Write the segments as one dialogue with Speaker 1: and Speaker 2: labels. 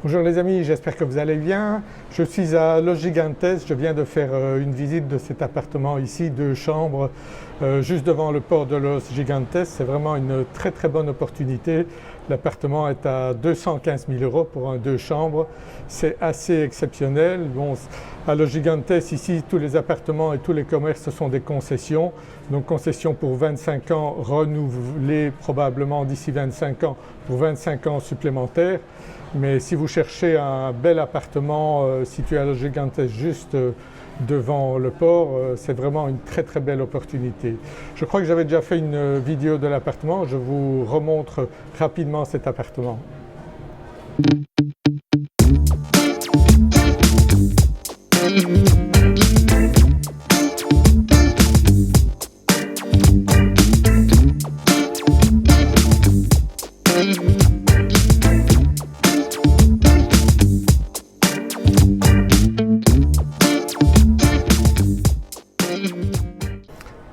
Speaker 1: Bonjour les amis, j'espère que vous allez bien. Je suis à Los Gigantes, je viens de faire une visite de cet appartement ici, 2 chambres, juste devant le port de Los Gigantes. C'est vraiment une très bonne opportunité. L'appartement est à 215 000 € pour un 2 chambres. C'est assez exceptionnel. Bon, à Los Gigantes ici, tous les appartements et tous les commerces ce sont des concessions. Donc concessions pour 25 ans, renouvelées probablement d'ici 25 ans pour 25 ans supplémentaires. Mais si vous cherchez un bel appartement situé à Los Gigantes juste devant le port, c'est vraiment une très belle opportunité. Je crois que j'avais déjà fait une vidéo de l'appartement, je vous remontre rapidement cet appartement.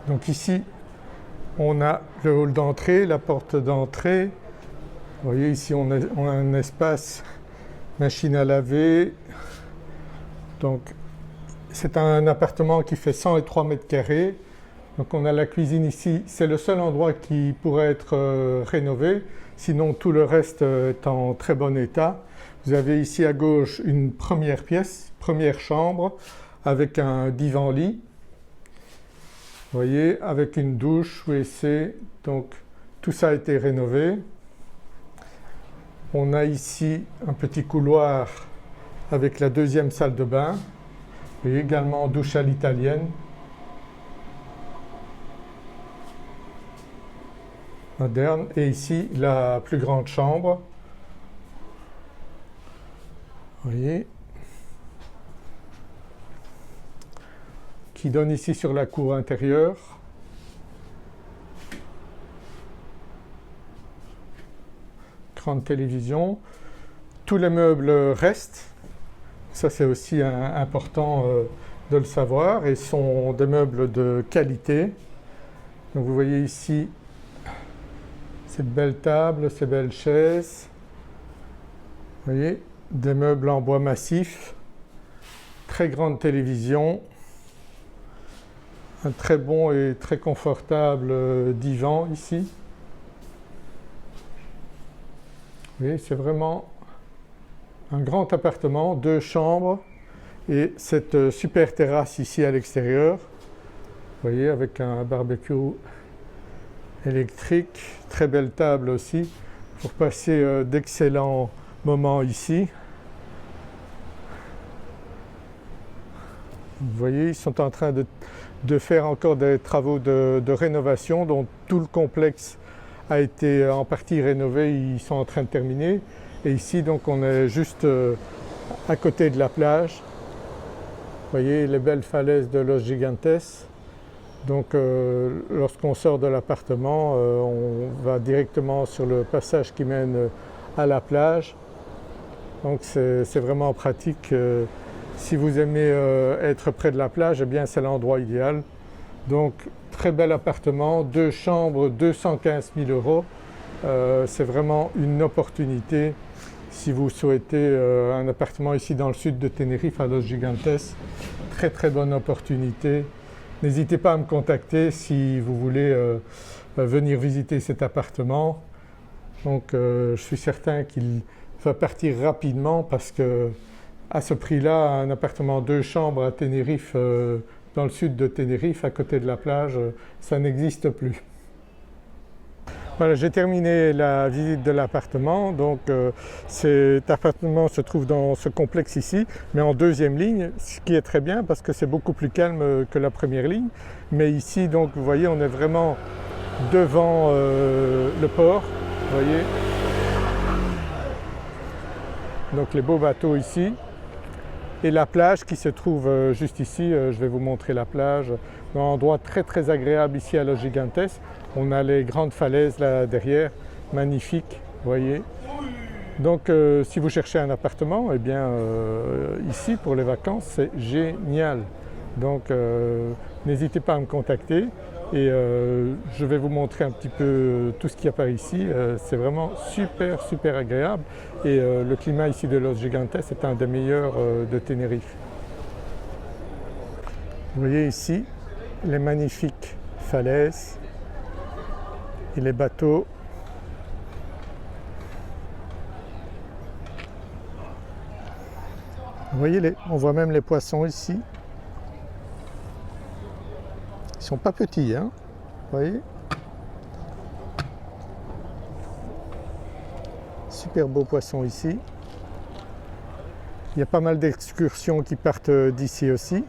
Speaker 1: Donc ici on a le hall d'entrée, la porte d'entrée. Vous voyez ici on a un espace machine à laver. Donc c'est un appartement qui fait 103 mètres carrés. Donc on a la cuisine ici, c'est le seul endroit qui pourrait être rénové, sinon tout le reste est en très bon état. Vous avez ici à gauche une première pièce, première chambre avec un divan-lit. Vous voyez, avec une douche, WC, donc tout ça a été rénové. On a ici un petit couloir avec la deuxième salle de bain. Vous voyez également douche à l'italienne. Moderne. Et ici la plus grande chambre. Vous voyez. Qui donne ici sur la cour intérieure. Grande télévision. Tous les meubles restent. Ça c'est aussi important de le savoir et sont des meubles de qualité. Donc vous voyez ici cette belle table, ces belles chaises. Vous voyez, des meubles en bois massif. Très grande télévision. Un très bon et très confortable divan ici. Vous voyez, c'est vraiment un grand appartement, 2 chambres et cette super terrasse ici à l'extérieur. Vous voyez, avec un barbecue électrique, très belle table aussi pour passer d'excellents moments ici. Vous voyez, ils sont en train de faire encore des travaux de rénovation, dont tout le complexe a été en partie rénové, ils sont en train de terminer. Et ici donc on est juste à côté de la plage. Vous voyez les belles falaises de Los Gigantes. Donc lorsqu'on sort de l'appartement, on va directement sur le passage qui mène à la plage. Donc c'est vraiment pratique. Si vous aimez être près de la plage, eh bien c'est l'endroit idéal. Donc très bel appartement, 2 chambres, 215 000 €. C'est vraiment une opportunité si vous souhaitez un appartement ici dans le sud de Tenerife à Los Gigantes. Très bonne opportunité. N'hésitez pas à me contacter si vous voulez venir visiter cet appartement. Donc je suis certain qu'il va partir rapidement parce que à ce prix-là, un appartement 2 chambres à Tenerife, dans le sud de Tenerife, à côté de la plage, ça n'existe plus. Voilà, j'ai terminé la visite de l'appartement. Donc cet appartement se trouve dans ce complexe ici, mais en 2e ligne, ce qui est très bien parce que c'est beaucoup plus calme que la première ligne. Mais ici, donc vous voyez, on est vraiment devant le port, vous voyez. Donc les beaux bateaux ici. Et la plage qui se trouve juste ici, je vais vous montrer la plage. Un endroit très agréable ici à Los Gigantes. On a les grandes falaises là derrière, magnifiques, vous voyez. Donc si vous cherchez un appartement, eh bien ici pour les vacances c'est génial. Donc n'hésitez pas à me contacter et je vais vous montrer un petit peu tout ce qu'il y a par ici. C'est vraiment super agréable et le climat ici de Los Gigantes est un des meilleurs de Tenerife. Vous voyez ici les magnifiques falaises et les bateaux. Vous voyez, on voit même les poissons ici. Ils sont pas petits, hein, vous voyez. Super beaux poissons ici. Il y a pas mal d'excursions qui partent d'ici aussi.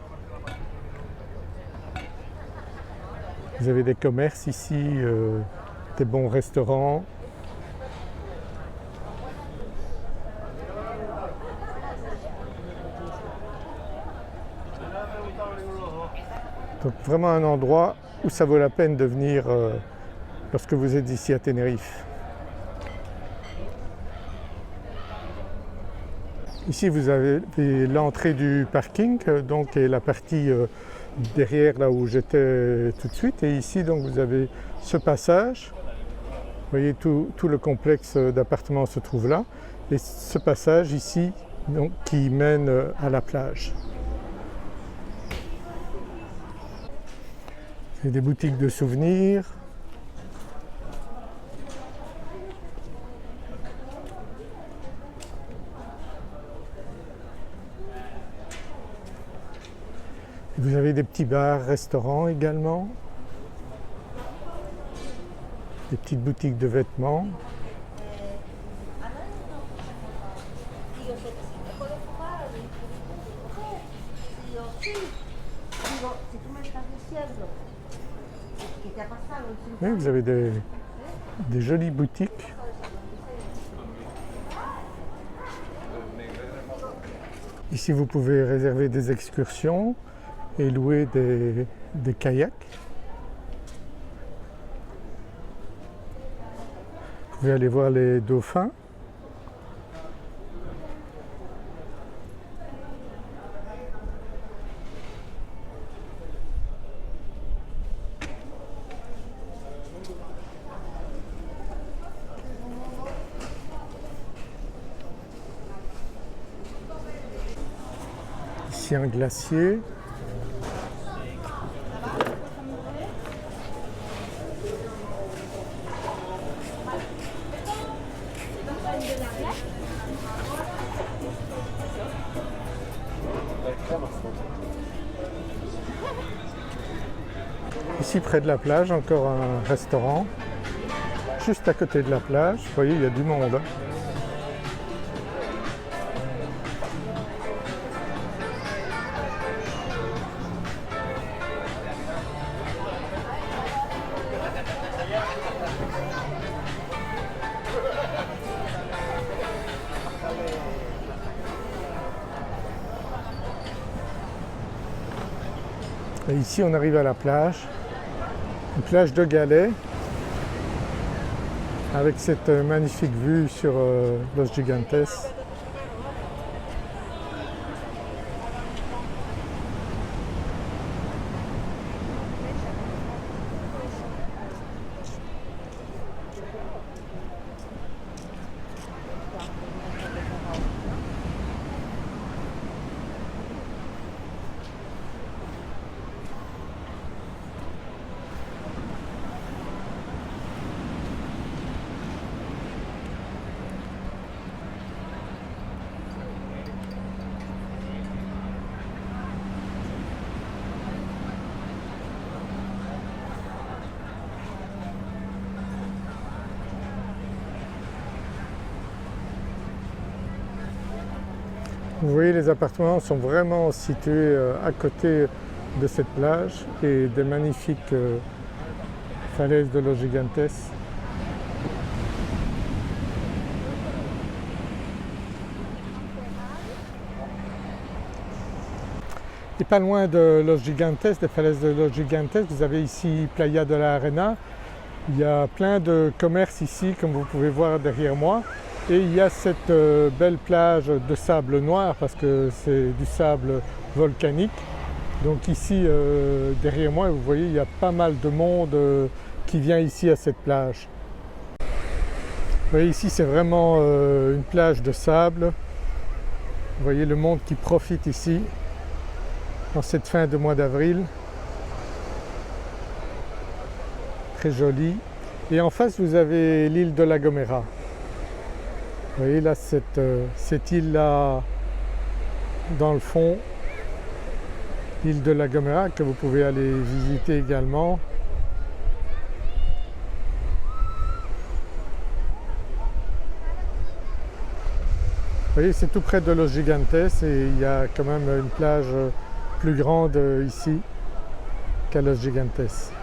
Speaker 1: Vous avez des commerces ici, des bons restaurants. Donc vraiment un endroit où ça vaut la peine de venir lorsque vous êtes ici à Tenerife. Ici vous avez l'entrée du parking, donc et la partie derrière là où j'étais tout de suite, et ici donc vous avez ce passage. Vous voyez tout le complexe d'appartements se trouve là, et ce passage ici donc, qui mène à la plage. Il y a des boutiques de souvenirs. Vous avez des petits bars, restaurants également. Des petites boutiques de vêtements. Oui, vous avez des jolies boutiques. Ici, vous pouvez réserver des excursions et louer des kayaks. Vous pouvez aller voir les dauphins. Ici un glacier. Ici près de la plage, encore un restaurant, juste à côté de la plage. Vous voyez, il y a du monde. Et ici on arrive à la plage, une plage de galets, avec cette magnifique vue sur Los Gigantes. Vous voyez, les appartements sont vraiment situés à côté de cette plage et des magnifiques falaises de Los Gigantes. Et pas loin de Los Gigantes, des falaises de Los Gigantes, vous avez ici Playa de la Arena. Il y a plein de commerces ici, comme vous pouvez voir derrière moi. Et il y a cette belle plage de sable noir, parce que c'est du sable volcanique. Donc ici derrière moi, vous voyez, il y a pas mal de monde qui vient ici à cette plage. Vous voyez ici, c'est vraiment une plage de sable. Vous voyez le monde qui profite ici en cette fin de mois d'avril. Très joli. Et en face, vous avez l'île de La Gomera. Vous voyez là cette île-là dans le fond, l'île de La Gomera que vous pouvez aller visiter également. Vous voyez, c'est tout près de Los Gigantes et il y a quand même une plage plus grande ici qu'à Los Gigantes.